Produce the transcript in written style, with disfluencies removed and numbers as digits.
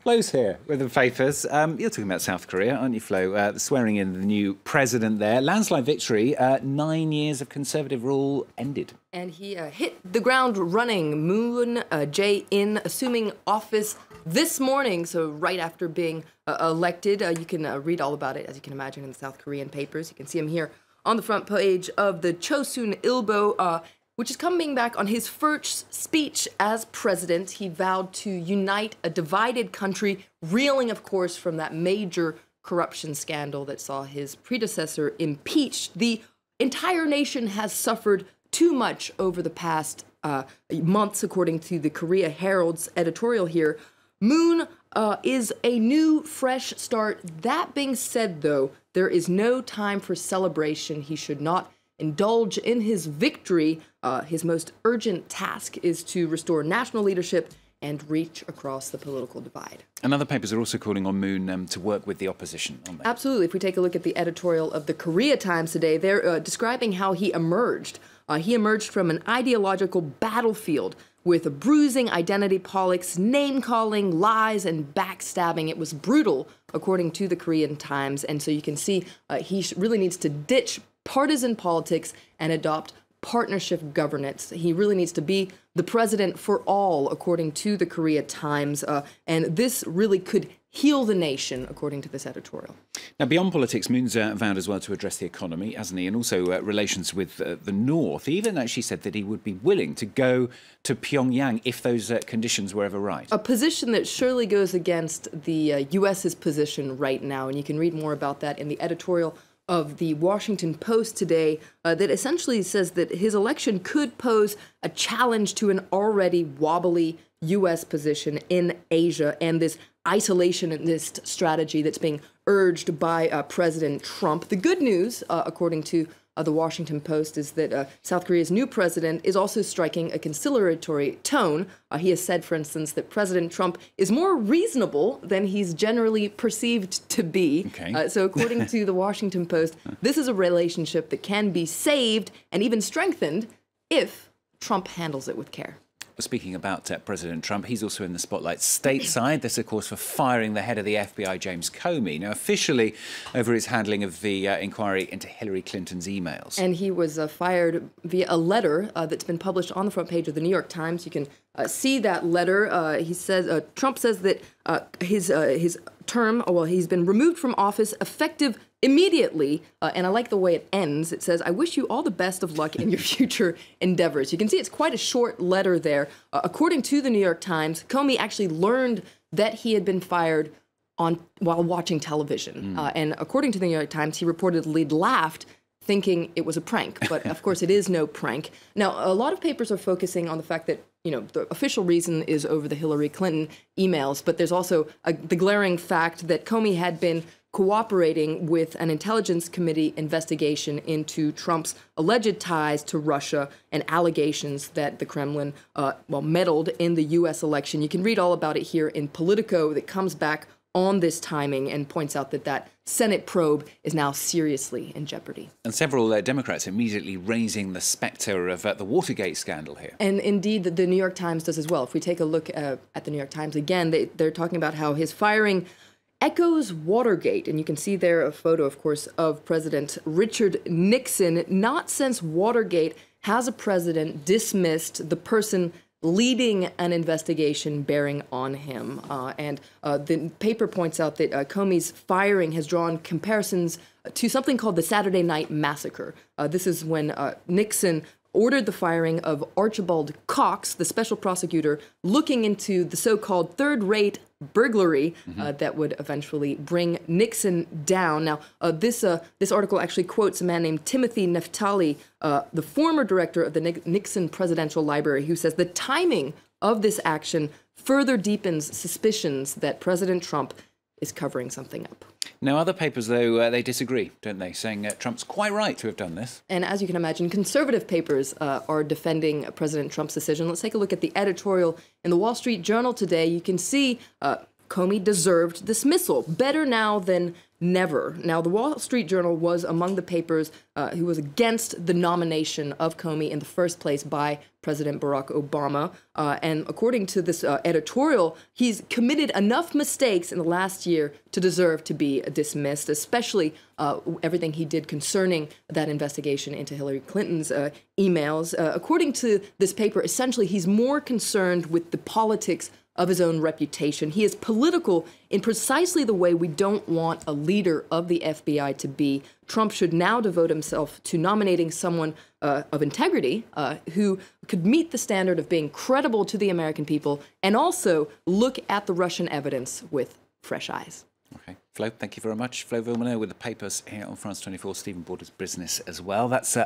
Flo's here with the papers. You're talking about South Korea, aren't you, Flo? Swearing in the new president there. Landslide victory. 9 years of conservative rule ended. And he hit the ground running. Moon Jae-in assuming office this morning, so right after being elected. You can read all about it, as you can imagine, in the South Korean papers. You can see him here on the front page of the Chosun Ilbo, which is coming back on his first speech as president. He vowed to unite a divided country, reeling, of course, from that major corruption scandal that saw his predecessor impeached. The entire nation has suffered too much over the past months, according to the Korea Herald's editorial here. Moon is a new, fresh start. That being said, though, there is no time for celebration. He should not indulge in his victory. His most urgent task is to restore national leadership and reach across the political divide. And other papers are also calling on Moon to work with the opposition, aren't they? Absolutely. If we take a look at the editorial of the Korea Times today, they're describing how he emerged. He emerged from an ideological battlefield with bruising identity politics, name-calling, lies, and backstabbing. It was brutal, according to the Korean Times. And so you can see he really needs to ditch partisan politics and adopt partnership governance. He really needs to be the president for all, according to the Korea Times. And this really could heal the nation, according to this editorial. Now, beyond politics, Moon's vowed as well to address the economy, hasn't he? And also relations with the North. He even actually said that he would be willing to go to Pyongyang if those conditions were ever right. A position that surely goes against the U.S.'s position right now. And you can read more about that in the editorial of the Washington Post today that essentially says that his election could pose a challenge to an already wobbly U.S. position in Asia and this isolationist strategy that's being urged by President Trump. The good news, according to the Washington Post, is that South Korea's new president is also striking a conciliatory tone. He has said, for instance, that President Trump is more reasonable than he's generally perceived to be. Okay. So according to the Washington Post, this is a relationship that can be saved and even strengthened if Trump handles it with care. Speaking about President Trump, he's also in the spotlight stateside. This, of course, for firing the head of the FBI, James Comey, now officially over his handling of the inquiry into Hillary Clinton's emails. And he was fired via a letter that's been published on the front page of the New York Times. You can see that letter. He says Trump says that his term, he's been removed from office effective immediately, and I like the way it ends. It says, "I wish you all the best of luck in your future endeavors." You can see it's quite a short letter there. According to the New York Times, Comey actually learned that he had been fired while watching television. And according to the New York Times, he reportedly laughed, thinking it was a prank. But of course, it is no prank. Now, a lot of papers are focusing on the fact that, the official reason is over the Hillary Clinton emails, but there's also the glaring fact that Comey had been cooperating with an intelligence committee investigation into Trump's alleged ties to Russia and allegations that the Kremlin, meddled in the U.S. election. You can read all about it here in Politico that comes back on this timing and points out that Senate probe is now seriously in jeopardy. And several Democrats immediately raising the specter of the Watergate scandal here. And indeed, the New York Times does as well. If we take a look at the New York Times again, they're talking about how his firing echoes Watergate. And you can see there a photo, of course, of President Richard Nixon. Not since Watergate has a president dismissed the person leading an investigation bearing on him. And the paper points out that Comey's firing has drawn comparisons to something called the Saturday Night Massacre. This is when Nixon ordered the firing of Archibald Cox, the special prosecutor, looking into the so-called third-rate burglary that would eventually bring Nixon down. Now, this article actually quotes a man named Timothy Neftali, the former director of the Nixon Presidential Library, who says the timing of this action further deepens suspicions that President Trump is covering something up. Now, other papers, though, they disagree, don't they, saying Trump's quite right to have done this. And as you can imagine, conservative papers are defending President Trump's decision. Let's take a look at the editorial in the Wall Street Journal today. You can see Comey deserved dismissal. Better now than never. Now, the Wall Street Journal was among the papers who was against the nomination of Comey in the first place by President Barack Obama. And according to this editorial, he's committed enough mistakes in the last year to deserve to be dismissed, especially everything he did concerning that investigation into Hillary Clinton's emails. According to this paper, essentially, he's more concerned with the politics of his own reputation. He is political in precisely the way we don't want a leader of the FBI to be. Trump should now devote himself to nominating someone of integrity who could meet the standard of being credible to the American people and also look at the Russian evidence with fresh eyes. Okay, Flo, thank you very much. Flo Villeneuve with the papers here on France 24, Stephen Border's business as well. That's